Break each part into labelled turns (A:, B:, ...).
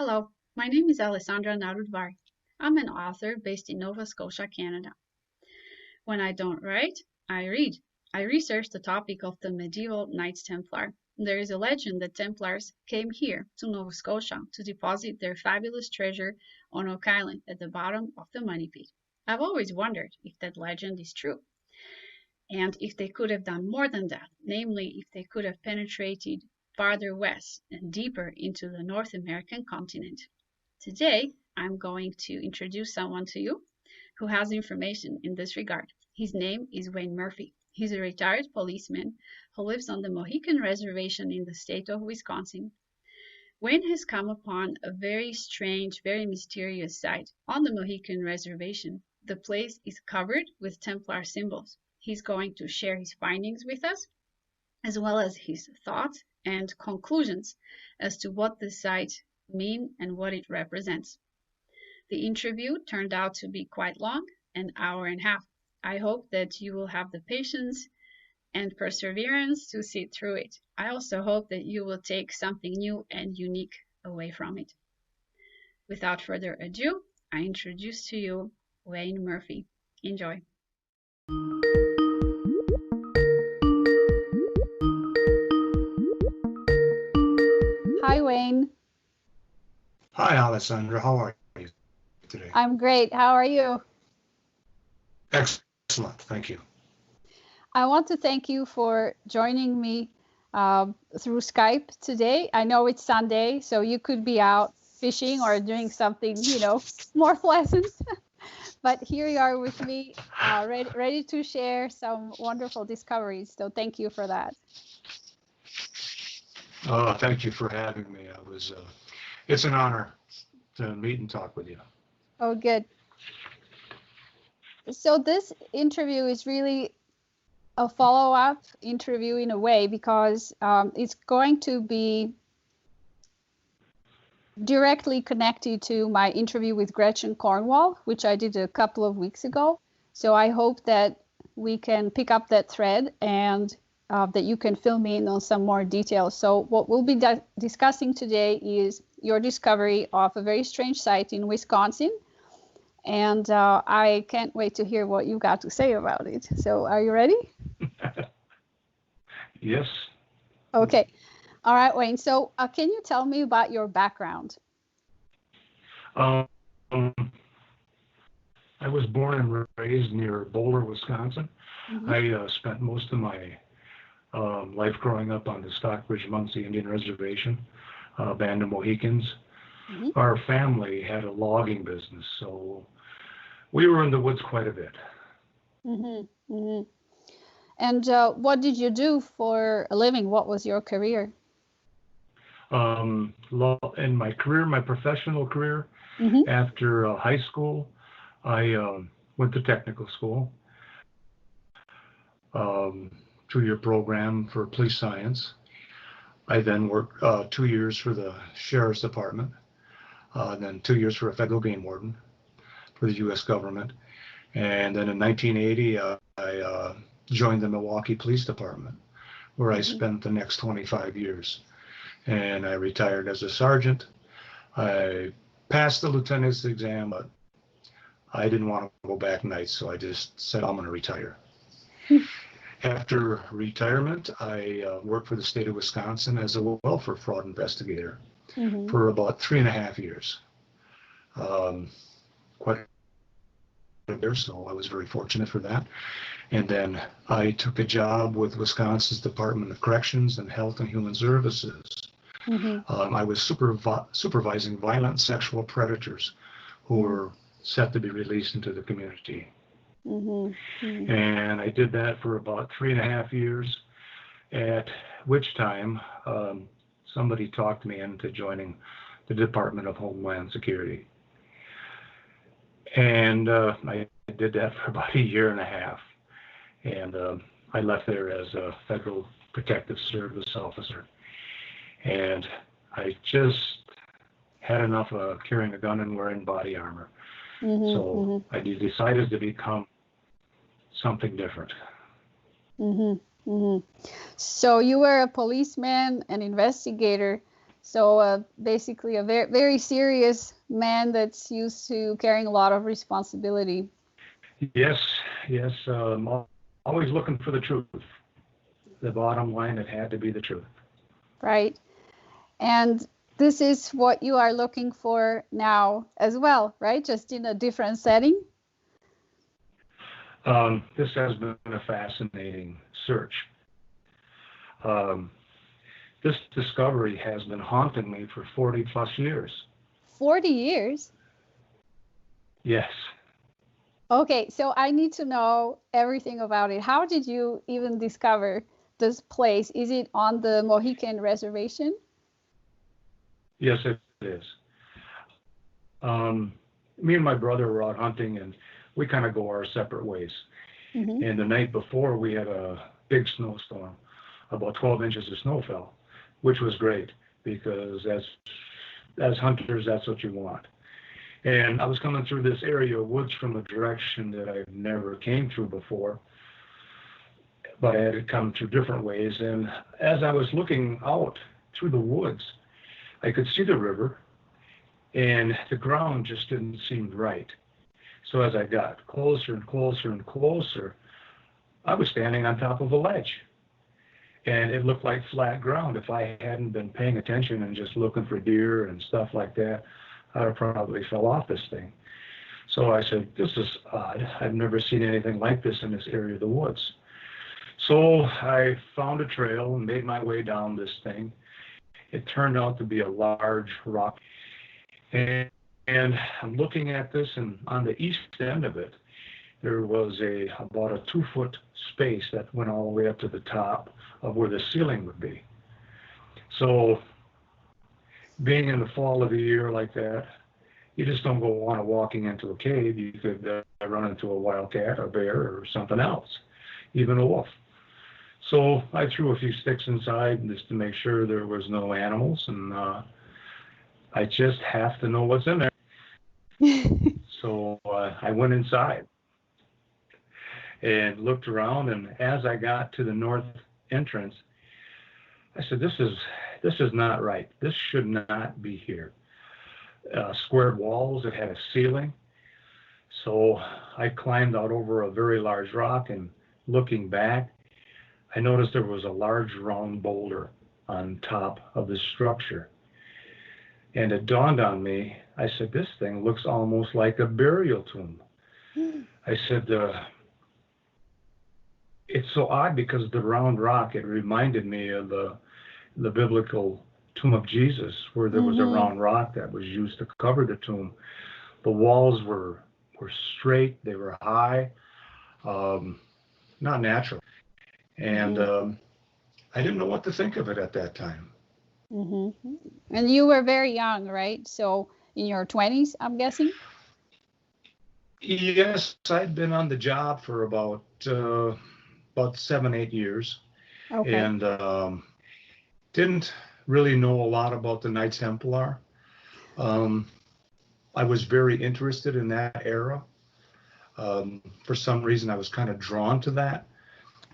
A: Hello, my name is Alessandra Narudvar. I'm an author based in Nova Scotia, Canada. When I don't write, I read. I research the topic of the medieval Knights Templar. There is a legend that Templars came here to Nova Scotia to deposit their fabulous treasure on Oak Island at the bottom of the money pit. I've always wondered if that legend is true, and if they could have done more than that, namely, if they could have penetrated farther west and deeper into the North American continent. Today, I'm going to introduce someone to you who has information in this regard. His name is Wayne Murphy. He's a retired policeman who lives on the Mohican reservation in the state of Wisconsin. Wayne has come upon a very strange, very mysterious site on the Mohican reservation. The place is covered with Templar symbols. He's going to share his findings with us, as well as his thoughts and conclusions as to what the site means and what it represents. The interview turned out to be quite long, an hour and a half. I hope that you will have the patience and perseverance to sit through it. I also hope that you will take something new and unique away from it. Without further ado, I introduce to you Wayne Murphy. Enjoy. Hi, Wayne.
B: Hi, Alessandra. How are you today?
A: I'm great. How are you?
B: Excellent. Thank you.
A: I want to thank you for joining me through Skype today. I know it's Sunday, so you could be out fishing or doing something, more pleasant. But here you are with me, ready to share some wonderful discoveries. So thank you for that.
B: Thank you for having me. It's an honor to meet and talk with you.
A: Oh, good. So this interview is really a follow-up interview in a way, because it's going to be directly connected to my interview with Gretchen Cornwall, which I did a couple of weeks ago. So I hope that we can pick up that thread and that you can fill me in on some more details. So what we'll be discussing today is your discovery of a very strange site in Wisconsin. And I can't wait to hear what you've got to say about it. So are you ready?
B: Yes.
A: Okay. All right, Wayne. So can you tell me about your background?
B: I was born and raised near Boulder, Wisconsin. Mm-hmm. I spent most of my life growing up on the Stockbridge-Munsee Indian Reservation, band of Mohicans. Mm-hmm. Our family had a logging business, so we were in the woods quite a bit.
A: Mm-hmm. Mm-hmm. And what did you do for a living? What was your career?
B: In my career, my professional career, mm-hmm. After high school, I went to technical school, 2-year program for police science. I then worked 2 years for the sheriff's department, then 2 years for a federal game warden for the U.S. government. And then in 1980, I joined the Milwaukee Police Department, where I spent the next 25 years. And I retired as a sergeant. I passed the lieutenant's exam, but I didn't want to go back nights, so I just said I'm going to retire. After retirement, I worked for the state of Wisconsin as a welfare fraud investigator for about 3.5 years. Quite a bit, so I was very fortunate for that. And then I took a job with Wisconsin's Department of Corrections and Health and Human Services. I was supervising violent sexual predators who were set to be released into the community. And I did that for about 3.5 years, at which time somebody talked me into joining the Department of Homeland Security. And I did that for about 1.5 years. And I left there as a Federal Protective Service officer. And I just had enough of carrying a gun and wearing body armor. So I decided to become something different.
A: So you were a policeman, an investigator.
C: So basically a very, very serious man that's used to carrying a lot of responsibility.
B: Yes, yes. Always looking for the truth. The bottom line, it had to be the truth.
C: Right. And this is what you are looking for now as well, right? Just in a different setting.
B: This has been a fascinating search. This discovery has been haunting me for 40 plus years.
C: 40 years?
B: Yes.
C: Okay, so I need to know everything about it. How did you even discover this place? Is it on the Mohican reservation?
B: Yes, it is. Me and my brother were out hunting, and we kind of go our separate ways.
C: Mm-hmm.
B: And the night before, we had a big snowstorm. About 12 inches of snow fell, which was great because as hunters, that's what you want. And I was coming through this area of woods from a direction that I've never came through before, but I had to come through different ways. And as I was looking out through the woods, I could see the river, and the ground just didn't seem right. So as I got closer and closer and closer, I was standing on top of a ledge. And it looked like flat ground. If I hadn't been paying attention and just looking for deer and stuff like that, I'd have probably fell off this thing. So I said, this is odd. I've never seen anything like this in this area of the woods. So I found a trail and made my way down this thing. It turned out to be a large rock. And I'm looking at this, and on the east end of it, there was about a 2-foot space that went all the way up to the top of where the ceiling would be. So being in the fall of the year like that, you just don't go on walking into a cave. You could run into a wildcat, a bear, or something else, even a wolf. So I threw a few sticks inside just to make sure there was no animals, and I just have to know what's in there. So I went inside and looked around, and as I got to the north entrance, I said, this is not right. This should not be here. Squared walls, it had a ceiling. So I climbed out over a very large rock, and looking back, I noticed there was a large round boulder on top of the structure. And it dawned on me, I said, this thing looks almost like a burial tomb. I said, it's so odd because the round rock, it reminded me of the biblical tomb of Jesus, where there was a round rock that was used to cover the tomb. The walls were straight, they were high, not natural. And I didn't know what to think of it at that time.
C: Mm-hmm. And you were very young, right? So in your 20s, I'm guessing?
B: Yes, I'd been on the job for about 7-8 years.
C: Okay.
B: And didn't really know a lot about the Knights Templar. I was very interested in that era. For some reason, I was kind of drawn to that,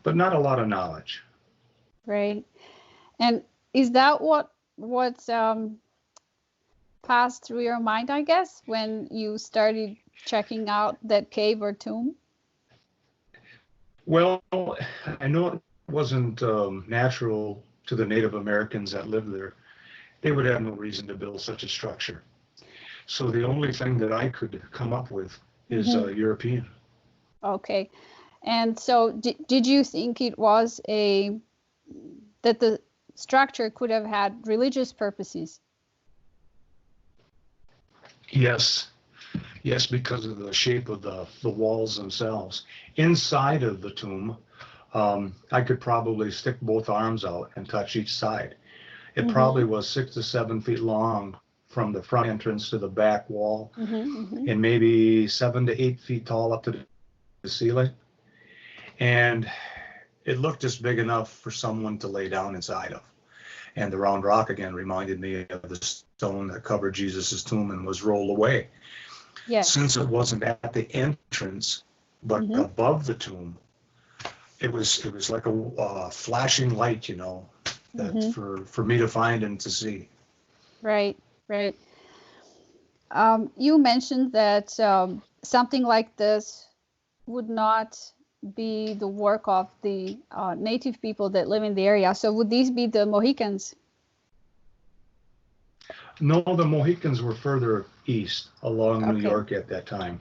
B: but not a lot of knowledge.
C: Right. And is that what passed through your mind, I guess, when you started checking out that cave or tomb?
B: Well, I know it wasn't natural to the Native Americans that lived there. They would have no reason to build such a structure. So the only thing that I could come up with is European.
C: Okay. And so did you think it was that the structure could have had religious purposes?
B: Yes, because of the shape of the walls themselves. Inside of the tomb, I could probably stick both arms out and touch each side. It probably was 6 to 7 feet long from the front entrance to the back wall, and maybe 7 to 8 feet tall up to the ceiling. And it looked just big enough for someone to lay down inside of. And the round rock again reminded me of the stone that covered Jesus's tomb and was rolled away.
C: Yes.
B: Since it wasn't at the entrance, but above the tomb, it was like a flashing light, that for me to find and to see.
C: Right, right. You mentioned that something like this would not be the work of the native people that live in the area. So would these be the Mohicans?
B: No, the Mohicans were further east along New
C: Okay.
B: York at that time.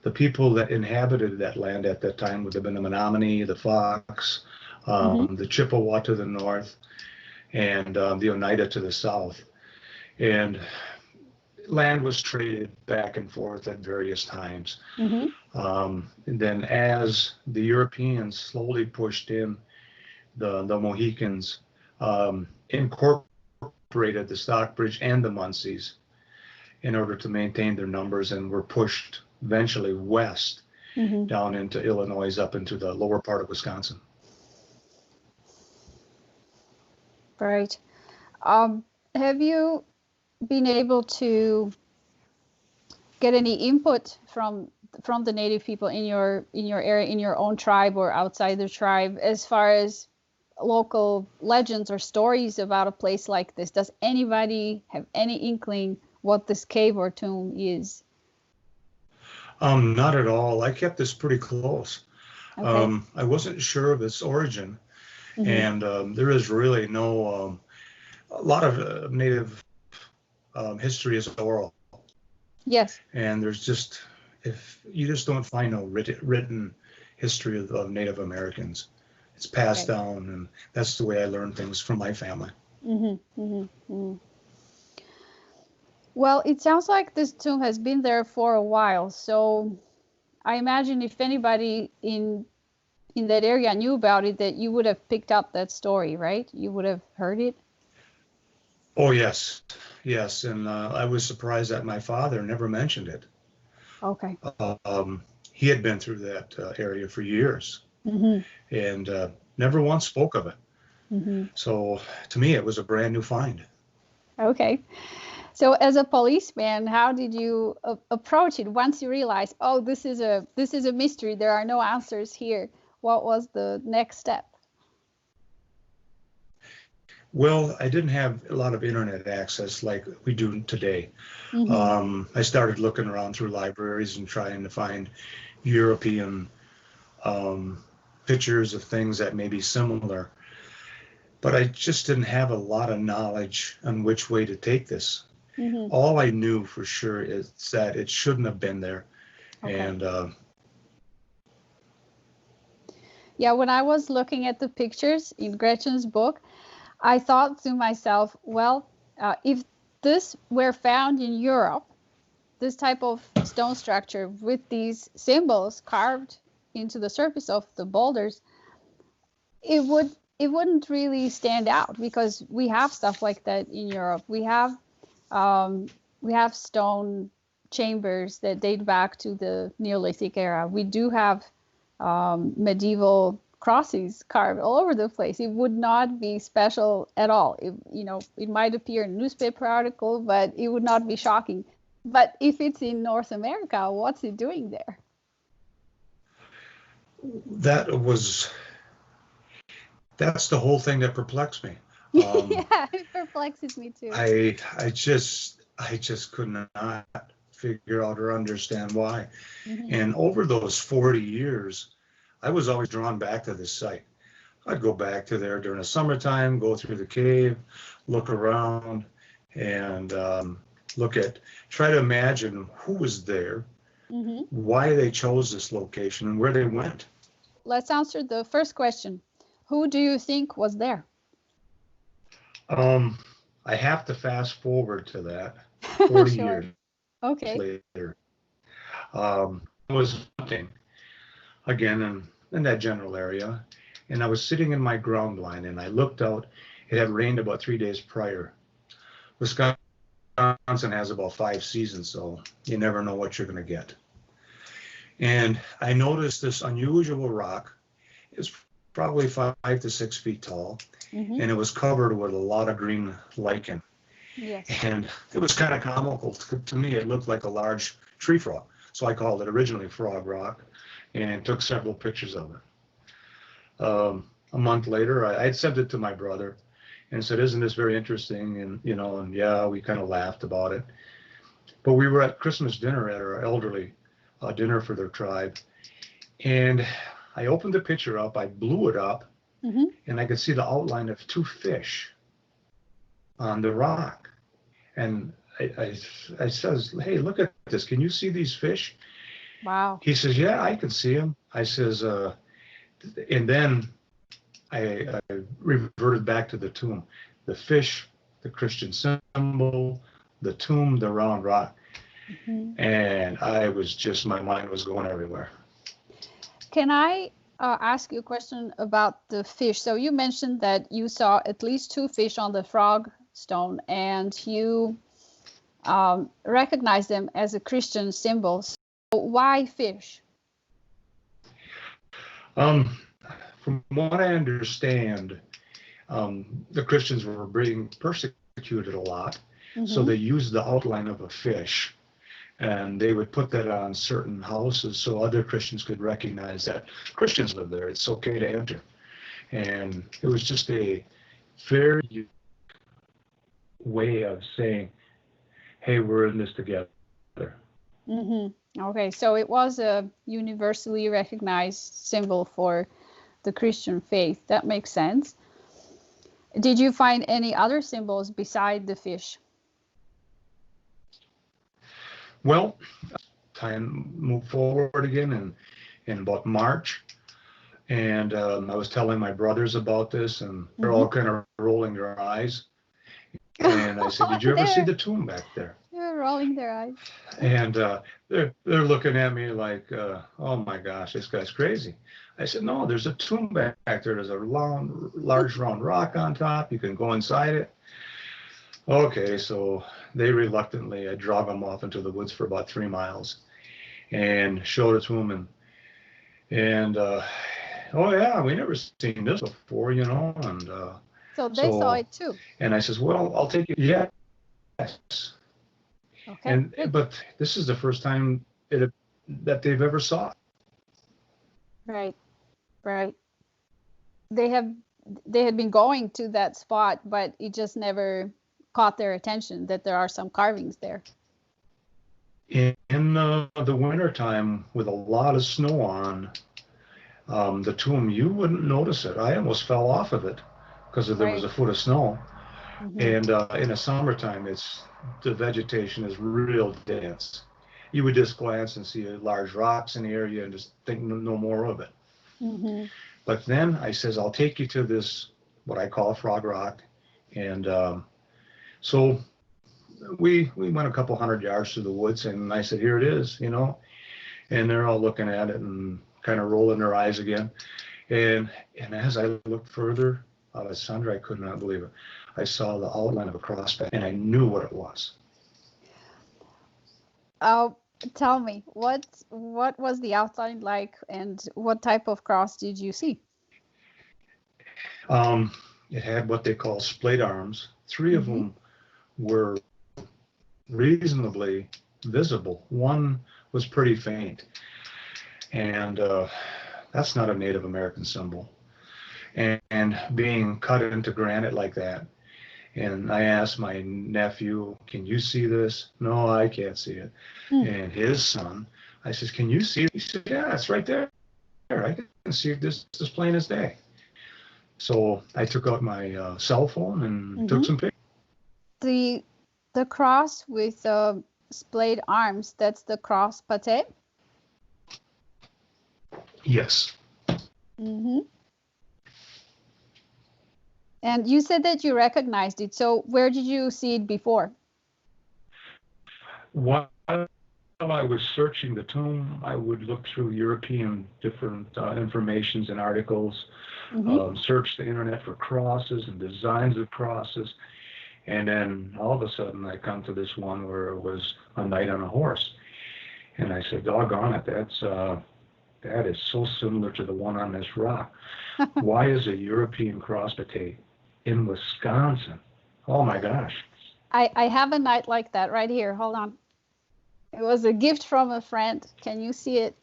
B: The people that inhabited that land at that time would have been the Menominee, the Fox,
C: Mm-hmm.
B: the Chippewa to the north, and the Oneida to the south. And land was traded back and forth at various times.
C: Mm-hmm.
B: And then as the Europeans slowly pushed in, the Mohicans incorporated the Stockbridge and the Muncies in order to maintain their numbers, and were pushed eventually west
C: Mm-hmm.
B: down into Illinois, up into the lower part of Wisconsin.
C: Right. Have you been able to get any input from the native people in your area, in your own tribe or outside the tribe, as far as local legends or stories about a place like this? Does anybody have any inkling what this cave or tomb is?
B: Not at all. I kept this pretty close.
C: Okay.
B: I wasn't sure of its origin,
C: Mm-hmm.
B: and there is really no, a lot of Native history is oral,
C: Yes.
B: and there's just, if you just don't find no written history of Native Americans. It's passed
C: Okay.
B: down, and that's the way I learned things from my family.
C: Mm-hmm. Mm-hmm. Mm-hmm. Well, it sounds like this tomb has been there for a while, so I imagine if anybody in that area knew about it, that you would have picked up that story, right? You would have heard it.
B: Oh, yes, yes, and I was surprised that my father never mentioned it.
C: Okay.
B: He had been through that area for years,
C: Mm-hmm.
B: and never once spoke of it.
C: Mm-hmm.
B: So to me, it was a brand new find.
C: Okay. So as a policeman, how did you approach it once you realized, oh, this is a mystery. There are no answers here. What was the next step?
B: Well, I didn't have a lot of internet access like we do today.
C: Mm-hmm.
B: I started looking around through libraries and trying to find European pictures of things that may be similar. But I just didn't have a lot of knowledge on which way to take this.
C: Mm-hmm.
B: All I knew for sure is that it shouldn't have been there.
C: Okay.
B: And
C: Yeah, when I was looking at the pictures in Gretchen's book, I thought to myself, well, if this were found in Europe, this type of stone structure with these symbols carved into the surface of the boulders, it wouldn't really stand out, because we have stuff like that in Europe. We have stone chambers that date back to the Neolithic era. We do have medieval crosses carved all over the place. It would not be special at all. It might appear in a newspaper article, but it would not be shocking. But if it's in North America, what's it doing there?
B: that's the whole thing that perplexed me.
C: Yeah, it perplexes me too.
B: I just could not figure out or understand why.
C: Mm-hmm.
B: And over those 40 years, I was always drawn back to this site. I'd go back to there during the summertime, go through the cave, look around, and try to imagine who was there,
C: Mm-hmm.
B: why they chose this location, and where they went.
C: Let's answer the first question. Who do you think was there?
B: I have to fast forward to that 40
C: Sure.
B: years
C: Okay.
B: later. I was hunting again in that general area, and I was sitting in my ground blind, and I looked out. It had rained about 3 days prior. Wisconsin has about 5 seasons, so you never know what you're going to get. And I noticed this unusual rock. It's probably 5 to 6 feet tall,
C: Mm-hmm.
B: and it was covered with a lot of green lichen.
C: Yes.
B: And it was kind of comical to me. It looked like a large tree frog, so I called it originally Frog Rock, and took several pictures of it. A month later, I had sent it to my brother, and said, "Isn't this very interesting?" And and yeah, we kind of laughed about it. But we were at Christmas dinner at our elderly dinner for their tribe, and I opened the picture up, I blew it up, and I could see the outline of two fish on the rock. And I says, "Hey, look at this. Can you see these fish?"
C: Wow.
B: He says, "Yeah, I can see them." I says, and then I reverted back to the tomb. The fish, the Christian symbol, the tomb, the round rock. And my mind was going everywhere.
C: Can I ask you a question about the fish? So you mentioned that you saw at least two fish on the frog stone, and you recognize them as a Christian symbol. So why fish?
B: From what I understand, the Christians were being persecuted a lot, so they used the outline of a fish, and they would put that on certain houses so other Christians could recognize that Christians live there. It's okay to enter. And it was just a very way of saying, hey, we're in this together.
C: Okay, so it was a universally recognized symbol for the Christian faith. That makes sense. Did you find any other symbols beside the fish?
B: Well, time moved forward again in about March, and I was telling my brothers about this, and they're all kind of rolling their eyes. And I said, "Did you ever see the tomb back there?"
C: They're rolling their eyes.
B: And they're looking at me like, "Oh my gosh, this guy's crazy." I said, "No, there's a tomb back there. There's a large round rock on top. You can go inside it." Okay, so they reluctantly, I drug them off into the woods for about 3 miles and showed it to them, and oh yeah, we never seen this before, and
C: so they saw it too.
B: And I says, "Well, I'll take it." Yes.
C: Okay.
B: But this is the first time that they've ever saw it.
C: Right. They had been going to that spot, but it just never caught their attention that there are some carvings there.
B: In the wintertime, with a lot of snow on the tomb, you wouldn't notice it. I almost fell off of it because there was a foot of snow. And in the summertime, the vegetation is real dense. You would just glance and see large rocks in the area and just think no more of it. But then I says, "I'll take you to this, what I call Frog Rock." And so we went a couple hundred yards through the woods, and I said, "Here it is," and they're all looking at it and kind of rolling their eyes again. And as I looked further, Alessandra, I could not believe it. I saw the outline of a cross, and I knew what it was.
C: Tell me, what was the outline like, and what type of cross did you see?
B: It had what they call splayed arms. 3 of them were reasonably visible. One was pretty faint, and that's not a Native American symbol. And being cut into granite like that, and I asked my nephew, "Can you see this?" "No, I can't see it." And his son, I says, "Can you see it?" He said, "Yeah, it's right there. I can see it this as plain as day." So I took out my cell phone and took some pictures.
C: The cross with splayed arms, that's the cross pate?
B: Yes.
C: And you said that you recognized it. So where did you see it before?
B: While I was searching the tomb, I would look through European different informations and articles, search the internet for crosses and designs of crosses. And then all of a sudden I come to this one where it was a knight on a horse. And I said, "Doggone it, that is so similar to the one on this rock. Why is a European cross pate in Wisconsin? Oh my gosh."
C: I have a knight like that right here. Hold on. It was a gift from a friend. Can you see it?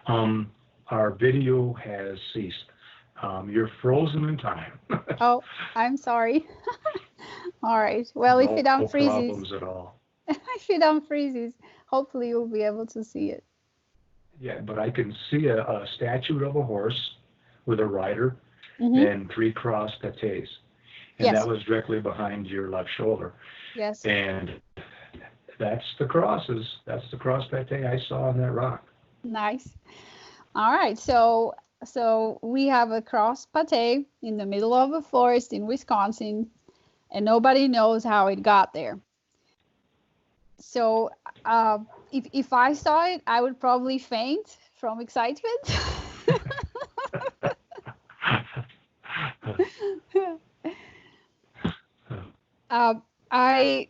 B: Our video has ceased. You're frozen in time.
C: Oh, I'm sorry. All right. Well, if
B: No
C: it unfreezes,
B: problems at all.
C: if it unfreezes, hopefully you'll be able to see it.
B: Yeah, but I can see a statue of a horse with a rider
C: Mm-hmm.
B: and 3 cross patés. And
C: Yes.
B: that was directly behind your left shoulder.
C: Yes.
B: And that's the crosses. That's the cross pate I saw on that rock.
C: Nice. All right. So we have a cross pate in the middle of a forest in Wisconsin, and nobody knows how it got there. So if I saw it, I would probably faint from excitement. I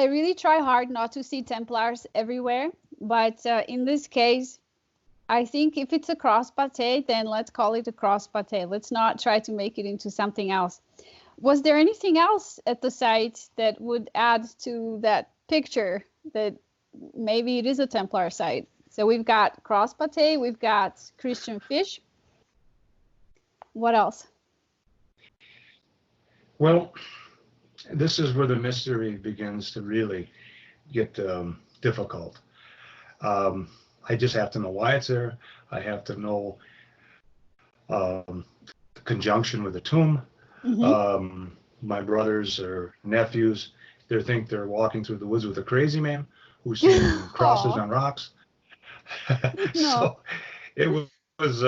C: really try hard not to see Templars everywhere, but in this case, I think if it's a cross pate, then let's call it a cross pate. Let's not try to make it into something else. Was there anything else at the site that would add to that picture that maybe it is a Templar site? So we've got cross pate, we've got Christian fish. What else?
B: Well, this is where the mystery begins to really get difficult. I just have to know why it's there. I have to know the conjunction with the tomb.
C: Mm-hmm.
B: My brothers or nephews, they think they're walking through the woods with a crazy man who's seeing crosses on rocks.
C: No.
B: So it was,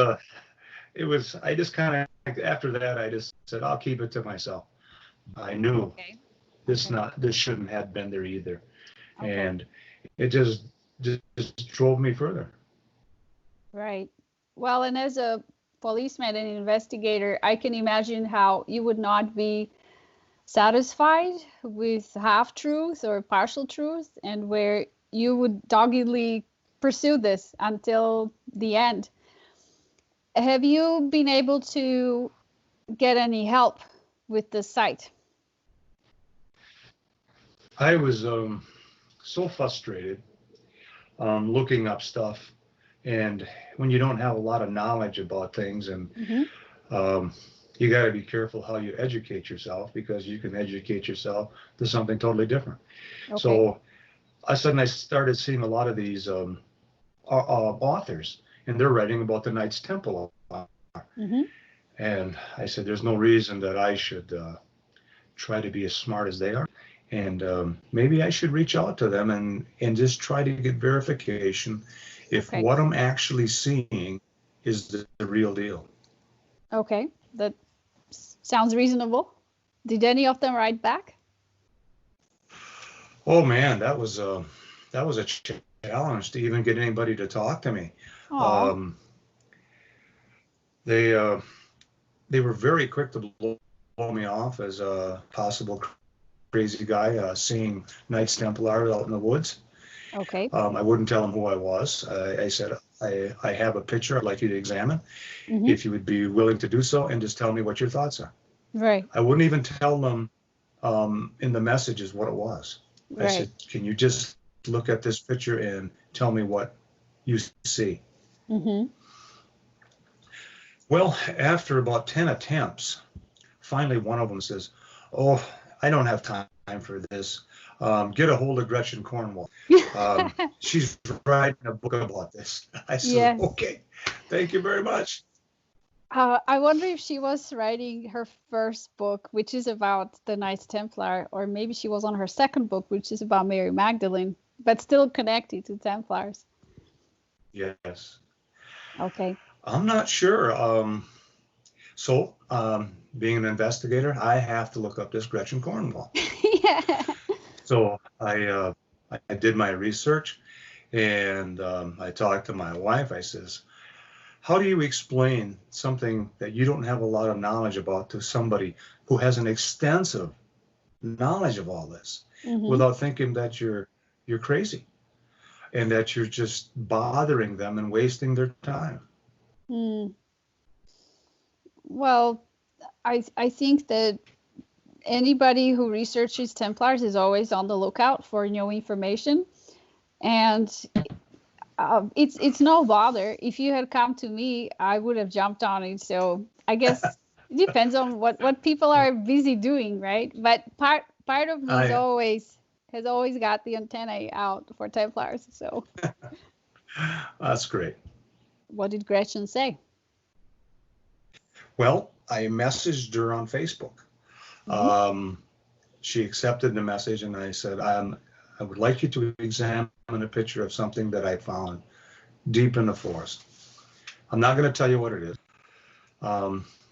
B: I just kind of, after that, I just said, I'll keep it to myself. I knew
C: Okay.
B: this shouldn't have been there either.
C: Okay.
B: And it just drove me further.
C: Right. Well, and as a policeman and investigator, I can imagine how you would not be satisfied with half truth or partial truth, and where you would doggedly pursue this until the end. Have you been able to get any help with the site?
B: I was so frustrated looking up stuff, and when you don't have a lot of knowledge about things, and
C: Mm-hmm.
B: You got to be careful how you educate yourself, because you can educate yourself to something totally different.
C: Okay.
B: So I started seeing a lot of these authors, and they're writing about the Knights Templar.
C: Mm-hmm.
B: And I said, there's no reason that I should try to be as smart as they are. And maybe I should reach out to them and just try to get verification if
C: Okay.
B: what I'm actually seeing is the real deal.
C: Okay, that sounds reasonable. Did any of them write back?
B: Oh man, that was a challenge to even get anybody to talk to me.
C: Oh.
B: They were very quick to blow me off as a possible crazy guy seeing Knights Templar out in the woods.
C: Okay.
B: I wouldn't tell them who I was. I said, I have a picture I'd like you to examine,
C: Mm-hmm.
B: if you would be willing to do so, and just tell me what your thoughts are.
C: Right.
B: I wouldn't even tell them in the messages what it was. I
C: Right.
B: said, can you just look at this picture and tell me what you see?
C: Mm-hmm.
B: Well, after about 10 attempts, finally one of them says, oh, I don't have time for this. Get a hold of Gretchen Cornwall. She's writing a book about this. I said,
C: Yes.
B: okay, thank you very much.
C: I wonder if she was writing her first book, which is about the Knights Templar, or maybe she was on her second book, which is about Mary Magdalene, but still connected to Templars.
B: Yes.
C: Okay.
B: I'm not sure. So, being an investigator, I have to look up this Gretchen Cornwall.
C: Yeah.
B: So I did my research, and I talked to my wife. I says, how do you explain something that you don't have a lot of knowledge about to somebody who has an extensive knowledge of all this,
C: Mm-hmm.
B: without thinking that you're crazy and that you're just bothering them and wasting their time?
C: Mm. Well, I think that anybody who researches Templars is always on the lookout for new information, and it's no bother. If you had come to me, I would have jumped on it. So I guess it depends on what people are busy doing, right? But part of me
B: I
C: has always got the antennae out for Templars. So
B: That's great.
C: what did Gretchen say?
B: Well, I messaged her on Facebook.
C: Hmm.
B: She accepted the message, and I said, I would like you to examine a picture of something that I found deep in the forest. I'm not going to tell you what it is.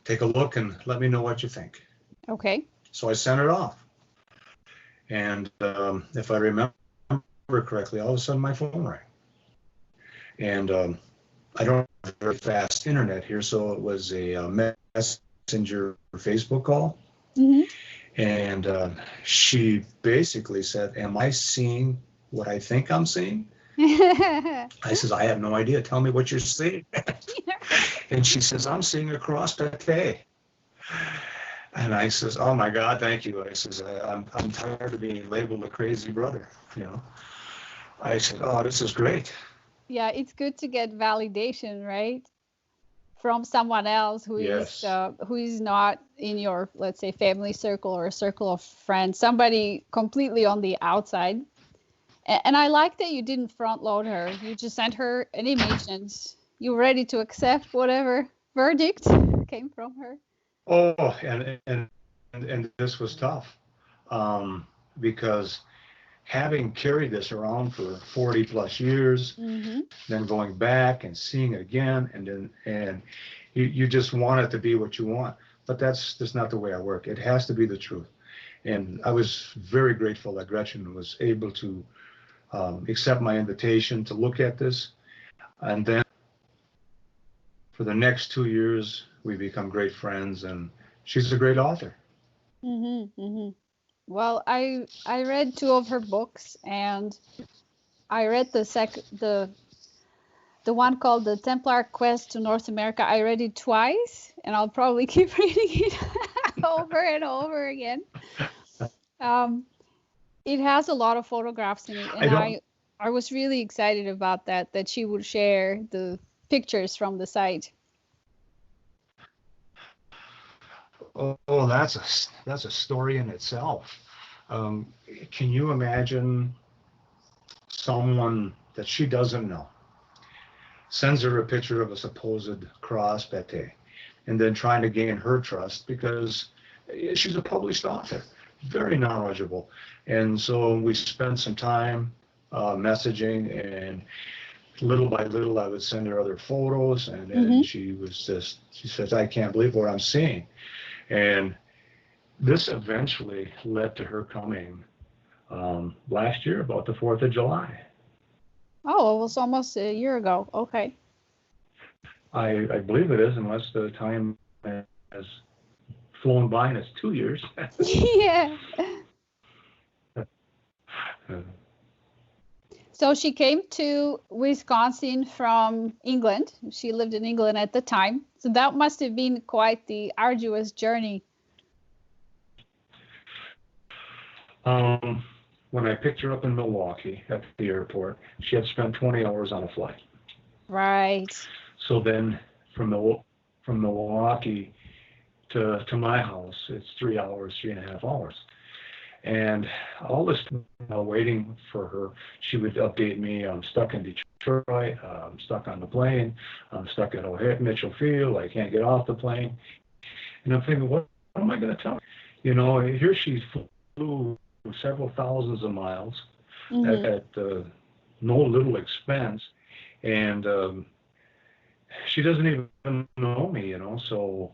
B: Take a look and let me know what you think.
C: Okay.
B: So I sent it off. And if I remember correctly, all of a sudden my phone rang. And I don't have very fast internet here, so it was a messenger Facebook call.
C: Hmm.
B: And she basically said, am I seeing what I think I'm seeing? I says, I have no idea. Tell me what you're seeing. And she says, I'm seeing a cross pate. And I says, oh my God, thank you. I says, I'm tired of being labeled a crazy brother. I said, oh, this is great.
C: Yeah, it's good to get validation, right? From someone else who
B: Yes.
C: is not in your, let's say, family circle or a circle of friends, somebody completely on the outside. And I like that you didn't front load her. You just sent her an image and you were ready to accept whatever verdict came from her.
B: Oh, and this was tough because having carried this around for 40 plus years,
C: Mm-hmm.
B: then going back and seeing it again, and you just want it to be what you want. But that's just not the way I work. It has to be the truth. And I was very grateful that Gretchen was able to accept my invitation to look at this. And then for the next 2 years, we become great friends, and she's a great author.
C: Mm-hmm. Mm-hmm. Well, I read two of her books, and I read the one called The Templar Quest to North America. I read it twice, and I'll probably keep reading it over and over again. Um, it has a lot of photographs in it,
B: I
C: and
B: don't.
C: I was really excited about that she would share the pictures from the site.
B: Oh, that's a story in itself. Um, can you imagine someone that she doesn't know sends her a picture of a supposed cross pate, and then trying to gain her trust because she's a published author, very knowledgeable, and so we spent some time messaging, and little by little I would send her other photos, and then
C: Mm-hmm.
B: she says, I can't believe what I'm seeing. And this eventually led to her coming last year, about the 4th of July.
C: Oh, it was almost a year ago. Okay.
B: I believe it is, unless the time has flown by and it's 2 years.
C: Yeah. So she came to Wisconsin from England. She lived in England at the time. So that must have been quite the arduous journey.
B: When I picked her up in Milwaukee at the airport, she had spent 20 hours on a flight.
C: Right.
B: So then from Milwaukee to my house, it's 3 hours, 3.5 hours. And all this while waiting for her, she would update me, I'm stuck in Detroit, I'm stuck on the plane, I'm stuck at Mitchell Field, I can't get off the plane. And I'm thinking, what am I going to tell her? Here she flew several thousands of miles
C: Mm-hmm.
B: at no little expense, and she doesn't even know me, so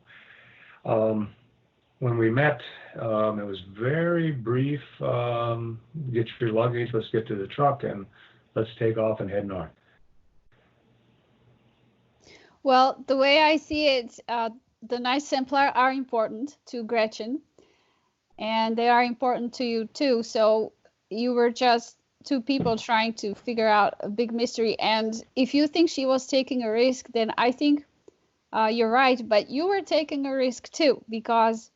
B: when we met, it was very brief. Get your luggage, let's get to the truck, and let's take off and head north.
C: Well, the way I see it, the Knights Templar are important to Gretchen, and they are important to you too. So you were just two people trying to figure out a big mystery. And if you think she was taking a risk, then I think you're right. But you were taking a risk too, because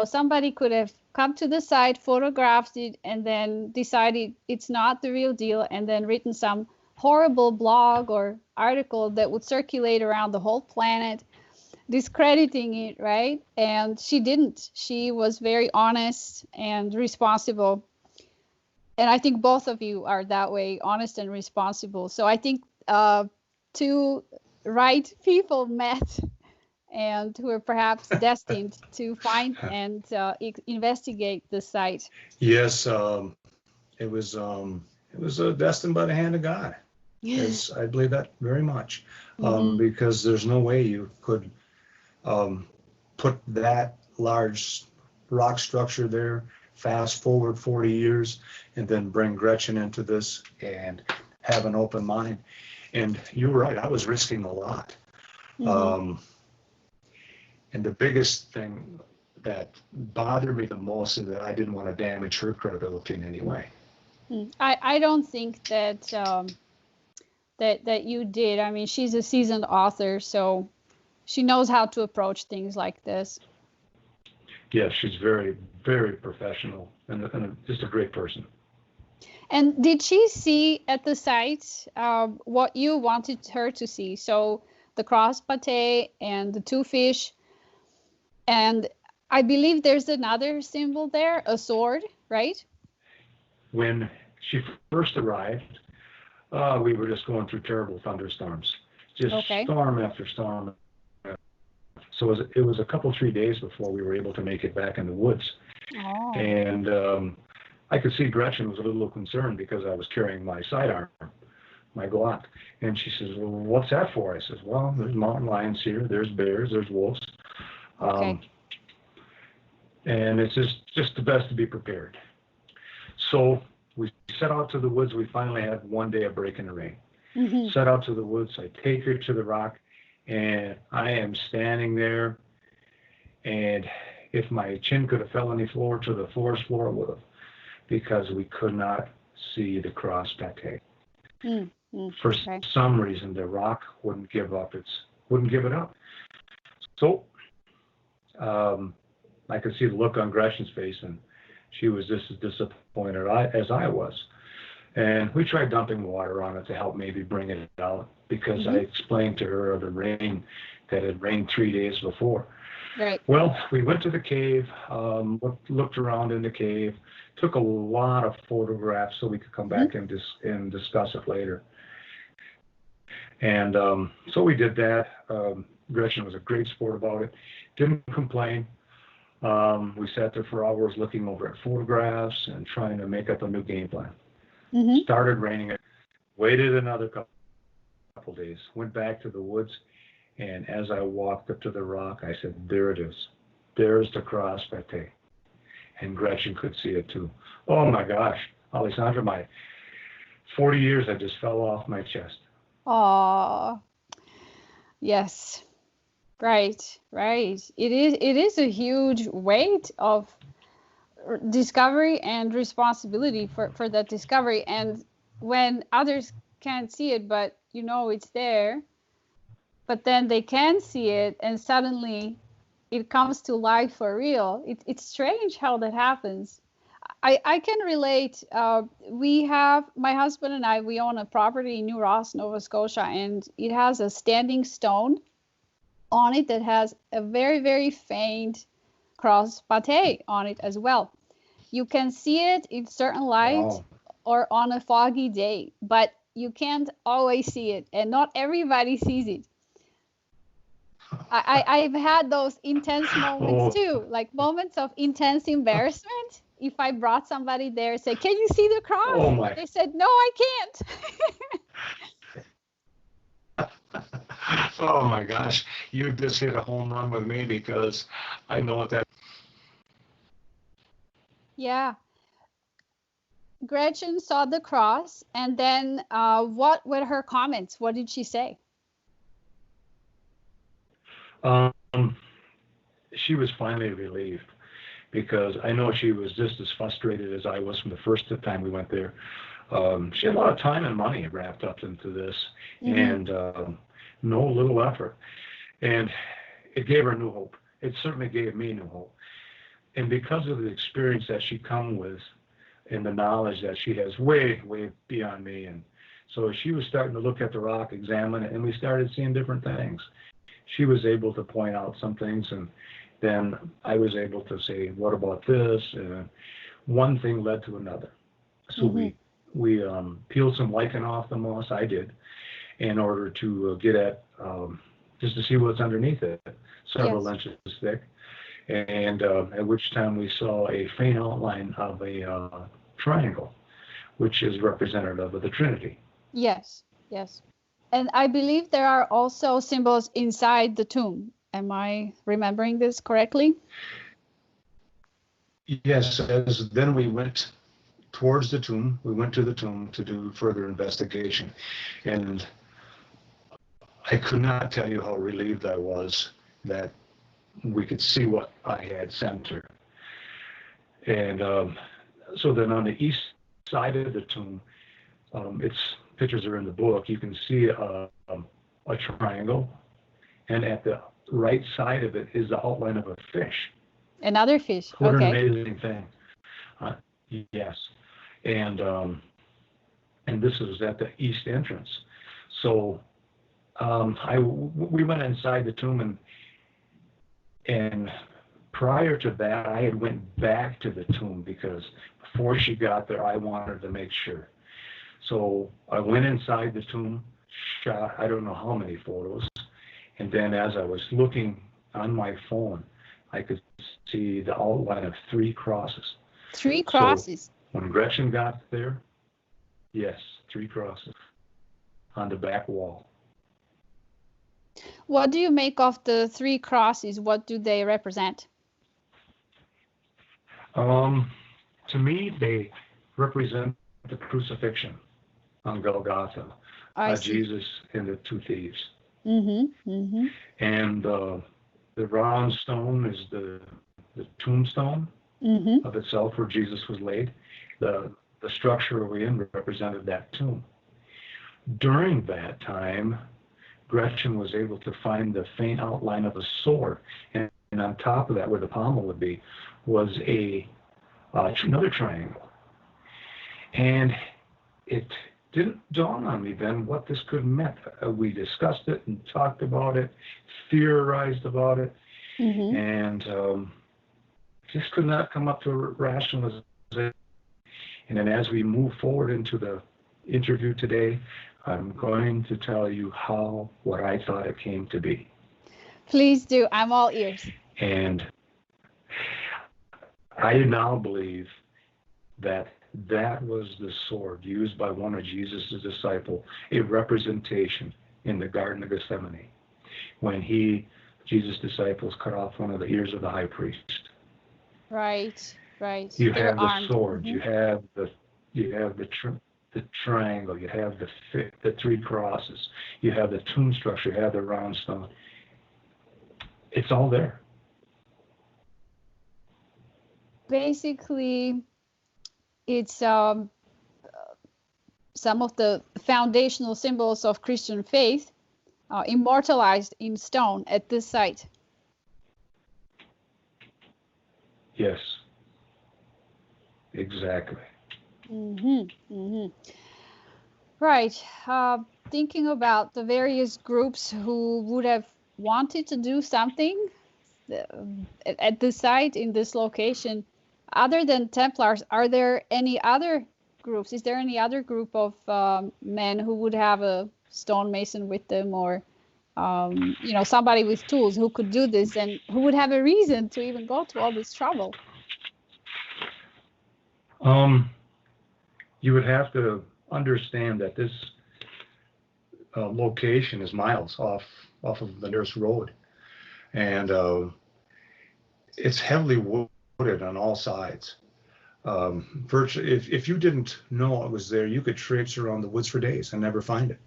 C: somebody could have come to the site, photographed it, and then decided it's not the real deal, and then written some horrible blog or article that would circulate around the whole planet. discrediting it, right? And she didn't. She was very honest and responsible. And I think both of you are that way, honest and responsible. So I think two right people met and who are perhaps destined to find and investigate the site.
B: Yes, it was destined by the hand of God. Yes, I believe that very much, because there's no way you could put that large rock structure there, fast forward 40 years, and then bring Gretchen into this and have an open mind. And you're right, I was risking a lot. And the biggest thing that bothered me the most is that I didn't want to damage her credibility in any way.
C: I don't think that that you did. I mean, she's a seasoned author, so she knows how to approach things like this.
B: Yes, she's very, very professional and just a great person.
C: And did she see at the site what you wanted her to see? So the cross pate and the two fish. And I believe there's another symbol there, a sword, right?
B: When she first arrived, we were just going through terrible thunderstorms, just storm after storm. So it was a couple, 3 days before we were able to make it back in the woods.
C: Oh.
B: And I could see Gretchen was a little concerned because I was carrying my sidearm, my Glock. And she says, well, what's that for? I says, well, there's mountain lions here, there's bears, there's wolves.
C: Okay.
B: And it's just the best to be prepared. So we set out to the woods. We finally had one day of break in the rain. Set out to the woods. I take her to the rock, and I am standing there. And if my chin could have fell on the floor to the forest floor, it would have, because we could not see the cross pate. For some reason, the rock wouldn't give it up. So I could see the look on Gretchen's face, and she was just as disappointed as I was. And we tried dumping water on it to help maybe bring it out, because I explained to her the rain, that it rained 3 days before.
C: Right.
B: Well, we went to the cave, looked around in the cave, took a lot of photographs so we could come back and discuss it later. And so we did that. Gretchen was a great sport about it, didn't complain. We sat there for hours looking over at photographs and trying to make up a new game plan. Started raining. Waited another couple days. Went back to the woods, and as I walked up to the rock, I said, there it is. There's the cross pate. And Gretchen could see it too. Oh my gosh, Alessandra, my 40 years, I just fell off my chest.
C: Oh, yes. Right. It is a huge weight of discovery and responsibility for that discovery. And when others can't see it, but you know it's there, but then they can see it and suddenly it comes to life for real. It's strange how that happens. I can relate. We have, my husband and I, we own a property in New Ross, Nova Scotia, and it has a standing stone on it that has a very, very faint cross pate on it as well. You can see it in certain light or on a foggy day, but you can't always see it, and not everybody sees it. I've had those intense moments too, like moments of intense embarrassment. If I brought somebody there and said, can you see the cross?
B: Oh my.
C: They said, no, I can't.
B: Oh my gosh, you just hit a home run with me, because I know what that.
C: Yeah. Gretchen saw the cross, and then what were her comments? What did she say?
B: She was finally relieved, because I know she was just as frustrated as I was from the first time we went there. She had a lot of time and money wrapped up into this, and no little effort. And it gave her new hope. It certainly gave me new hope. And because of the experience that she come with and the knowledge that she has way, way beyond me. And so she was starting to look at the rock, examine it, and we started seeing different things. she was able to point out some things, and then I was able to say, what about this? One thing led to another. So we peeled some lichen off the moss, I did, in order to get at, just to see what's underneath it, several inches thick. And at which time we saw a faint outline of a triangle, which is representative of the Trinity.
C: Yes, yes. And I believe there are also symbols inside the tomb. Am I remembering this correctly?
B: Yes, as then we went towards the tomb. We went to the tomb to do further investigation. And I could not tell you how relieved I was that we could see what I had sent her. And so then on the east side of the tomb, its pictures are in the book. You can see a triangle, and at the right side of it is the outline of a fish.
C: Another fish.
B: What
C: okay.
B: an amazing thing! Yes, and this is at the east entrance. So we went inside the tomb, and prior to that, I had went back to the tomb because before she got there, I wanted to make sure. So I went inside the tomb, shot I don't know how many photos, and then as I was looking on my phone, I could see the outline of 3 crosses.
C: 3 crosses?
B: So when Gretchen got there, yes, 3 crosses on the back wall.
C: What do you make of the 3 crosses? What do they represent?
B: To me, they represent the crucifixion on Golgotha, Jesus and the 2 thieves. And the round stone is the tombstone of itself where Jesus was laid. The structure we're in represented that tomb. During that time, Gretchen was able to find the faint outline of a sword, and on top of that, where the pommel would be, was another triangle. And it didn't dawn on me then what this could have meant. We discussed it and talked about it, theorized about it, and just could not come up to a rationalization. And then as we move forward into the interview today, I'm going to tell you what I thought it came to be.
C: Please do. I'm all ears.
B: And I now believe that was the sword used by one of Jesus' disciples, a representation in the Garden of Gethsemane, when Jesus' disciples cut off one of the ears of the high priest.
C: Right.
B: You
C: They're
B: have the
C: armed.
B: sword. You have the triangle. You have the 3 crosses. You have the tomb structure. You have the round stone. It's all there.
C: Basically, it's some of the foundational symbols of Christian faith immortalized in stone at this site.
B: Yes, exactly.
C: Right. Thinking about the various groups who would have wanted to do something at this site, in this location, other than Templars, are there any other groups? Is there any other group of men who would have a stonemason with them, or somebody with tools who could do this and who would have a reason to even go to all this trouble?
B: You would have to understand that this location is miles off of the nearest road, and it's heavily wooded on all sides. Virtually, if you didn't know it was there, you could traipse around the woods for days and never find it.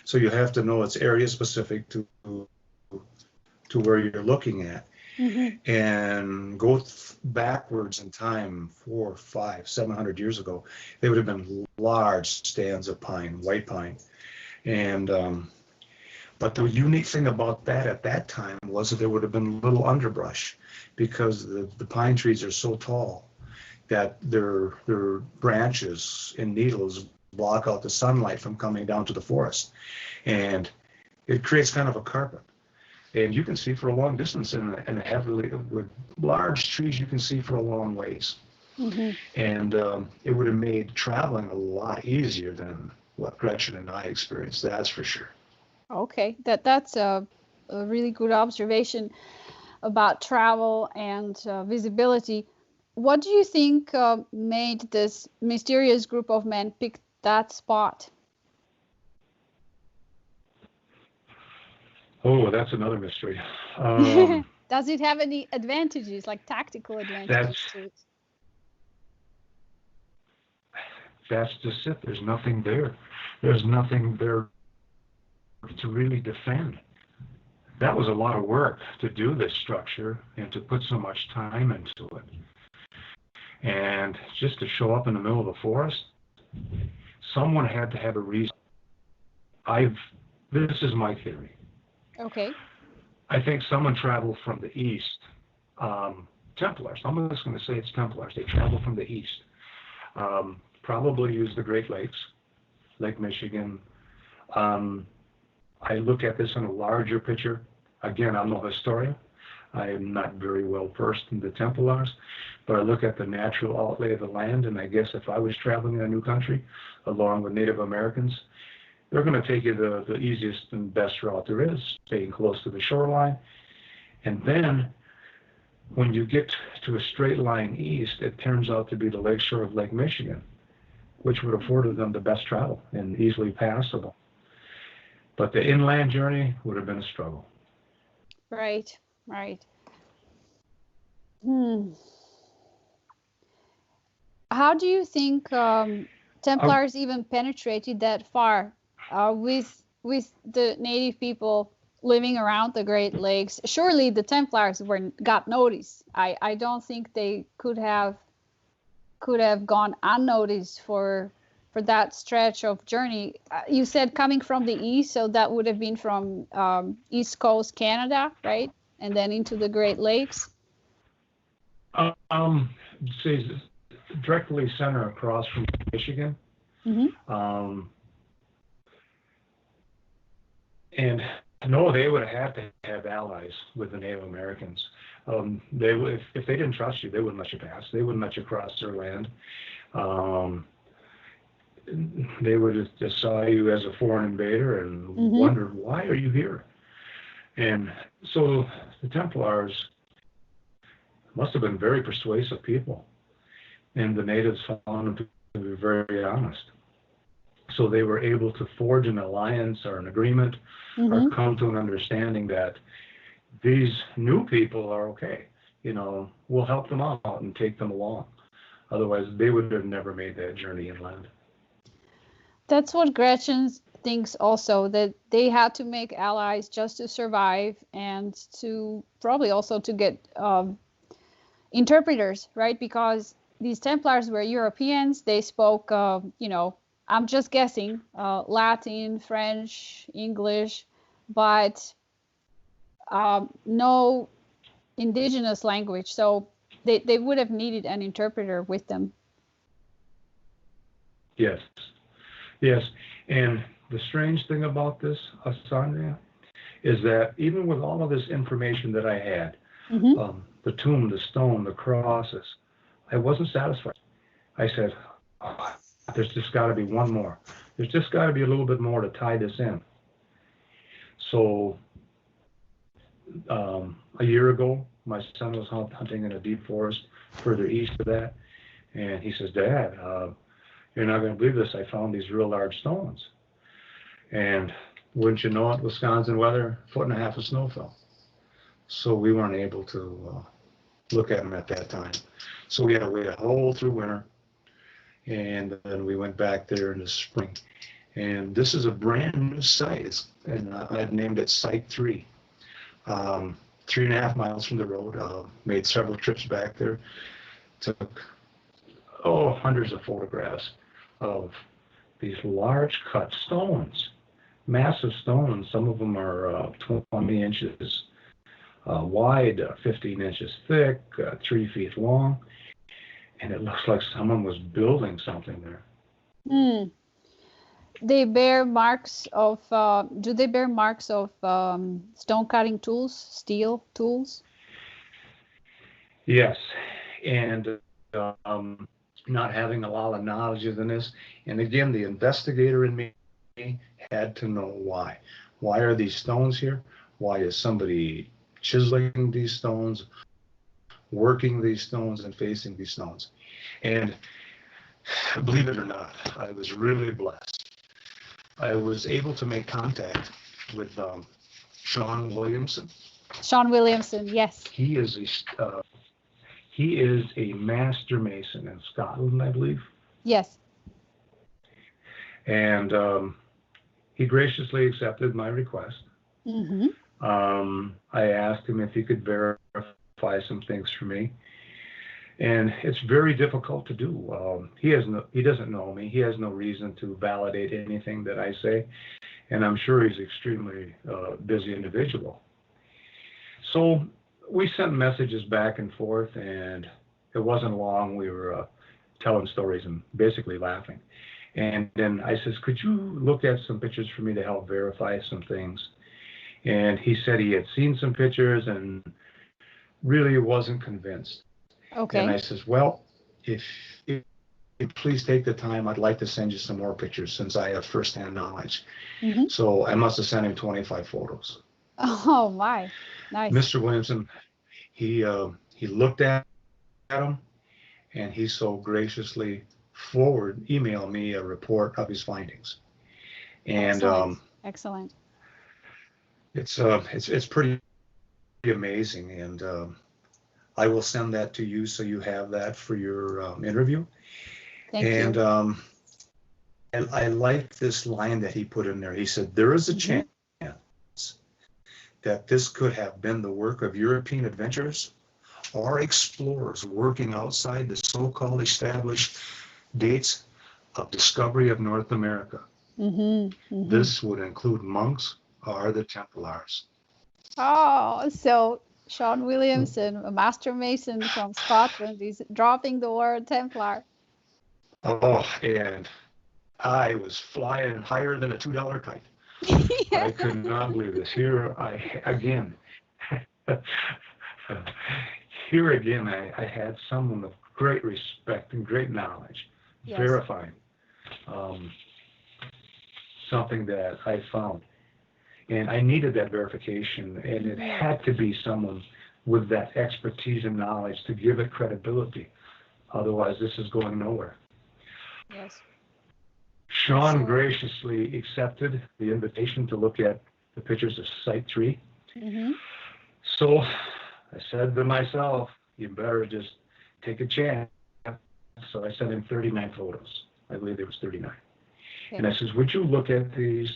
B: So you have to know it's area specific to where you're looking at, and go backwards in time 400, 500, 700 years ago. They would have been large stands of pine, white pine, and but the unique thing about that at that time was that there would have been little underbrush, because the pine trees are so tall that their branches and needles block out the sunlight from coming down to the forest, and it creates kind of a carpet. And you can see for a long distance, and heavily with large trees, you can see for a long ways.
C: Mm-hmm.
B: And it would have made traveling a lot easier than what Gretchen and I experienced. That's for sure.
C: Okay, that's a really good observation about travel and visibility. What do you think made this mysterious group of men pick that spot?
B: Oh, that's another mystery.
C: Does it have any advantages, like tactical advantages to it?
B: That's just it. There's nothing there. There's nothing there to really defend. That was a lot of work to do this structure and to put so much time into it. And just to show up in the middle of the forest, someone had to have a reason. This is my theory.
C: Okay.
B: I think someone traveled from the east. Templars. I'm just going to say it's Templars. They traveled from the east. Probably used the Great Lakes, Lake Michigan. I look at this in a larger picture. Again, I'm no historian. I am not very well versed in the Templars, but I look at the natural outlay of the land, and I guess if I was traveling in a new country along with Native Americans, they're going to take you the easiest and best route there is, staying close to the shoreline. And then when you get to a straight line east, it turns out to be the lakeshore of Lake Michigan, which would have afforded them the best travel and easily passable. But the inland journey would have been a struggle.
C: Right, right. How do you think Templars even penetrated that far with the native people living around the Great Lakes? Surely the Templars got noticed. I don't think they could have gone unnoticed for that stretch of journey. You said coming from the east, so that would have been from East Coast Canada, right? And then into the Great Lakes.
B: Say directly center across from Michigan.
C: Mm-hmm.
B: And no, they would have had to have allies with the Native Americans. They would, if they didn't trust you, they wouldn't let you pass. They wouldn't let you cross their land. They would have just saw you as a foreign invader and wondered, why are you here? And so the Templars must have been very persuasive people, and the natives found them to be very honest. So they were able to forge an alliance or an agreement or come to an understanding that these new people are okay. You know, we'll help them out and take them along. Otherwise, they would have never made that journey inland.
C: That's what Gretchen thinks also, that they had to make allies just to survive and to probably also to get interpreters, right? Because these Templars were Europeans. They spoke, I'm just guessing, Latin, French, English, but no indigenous language. So they would have needed an interpreter with them.
B: Yes. Yes. And the strange thing about this, Sandra, is that even with all of this information that I had, the tomb, the stone, the crosses, I wasn't satisfied. I said, there's just got to be one more. There's just got to be a little bit more to tie this in. So a year ago, my son was hunting in a deep forest further east of that, and he says, Dad, you're not going to believe this. I found these real large stones. And wouldn't you know it, Wisconsin weather, 1.5 feet of snow fell. So we weren't able to look at them at that time. So we had to wait a whole through winter. And then we went back there in the spring. And this is a brand new site. And I've named it Site 3. 3.5 miles from the road. Made several trips back there. Took hundreds of photographs of these large cut stones, massive stones. Some of them are 20 inches wide, 15 inches thick, 3 feet long, and it looks like someone was building something there.
C: they bear marks of, do they bear marks of stone cutting tools, steel tools?
B: Yes, and um, not having a lot of knowledge in this. And again, the investigator in me had to know why. Why are these stones here? Why is somebody chiseling these stones, working these stones, and facing these stones? And believe it or not, I was really blessed. I was able to make contact with Sean Williamson.
C: Sean Williamson, yes.
B: He is a master mason in Scotland, I believe.
C: Yes.
B: And he graciously accepted my request.
C: Mm-hmm.
B: I asked him if he could verify some things for me, and it's very difficult to do. He doesn't know me. He has no reason to validate anything that I say, and I'm sure he's an extremely busy individual. So we sent messages back and forth, and it wasn't long. We were telling stories and basically laughing. And then I says, could you look at some pictures for me to help verify some things? And he said he had seen some pictures and really wasn't convinced.
C: Okay.
B: And I says, well, if you please take the time, I'd like to send you some more pictures since I have firsthand knowledge.
C: Mm-hmm.
B: So I must have sent him 25 photos.
C: Oh my, nice.
B: Mr. Williamson, he looked at them, and he so graciously emailed me a report of his findings. And
C: Excellent.
B: It's pretty amazing, and I will send that to you so you have that for your interview.
C: Thank you.
B: And I like this line that he put in there. He said, there is a chance that this could have been the work of European adventurers or explorers working outside the so-called established dates of discovery of North America.
C: Mm-hmm. Mm-hmm.
B: This would include monks or the Templars.
C: Oh, so Sean Williamson, a master mason from Scotland, is dropping the word Templar.
B: Oh, and I was flying higher than a $2 kite. I could not believe this. Here again, I had someone of great respect and great knowledge verifying something that I found. And I needed that verification, and it had to be someone with that expertise and knowledge to give it credibility. Otherwise, this is going nowhere.
C: Yes.
B: Sean graciously accepted the invitation to look at the pictures of Site 3.
C: Mm-hmm.
B: So I said to myself, you better just take a chance. So I sent him 39 photos. I believe there was 39. Okay. And I says, would you look at these,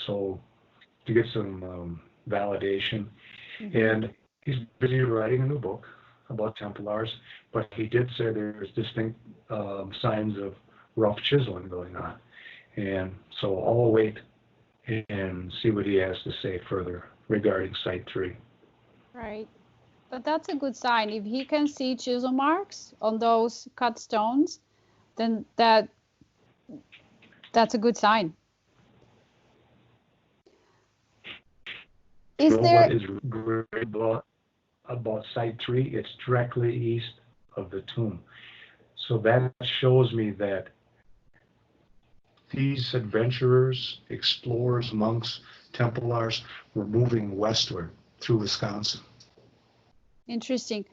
B: so to get some validation. Mm-hmm. And he's busy writing a new book about Templars, but he did say there's distinct signs of rough chiseling going on. And so I'll wait and see what he has to say further regarding Site 3.
C: Right. But that's a good sign. If he can see chisel marks on those cut stones, then that's a good sign.
B: What is great about Site 3? It's directly east of the tomb. So that shows me that these adventurers, explorers, monks, Templars were moving westward through Wisconsin.
C: Interesting.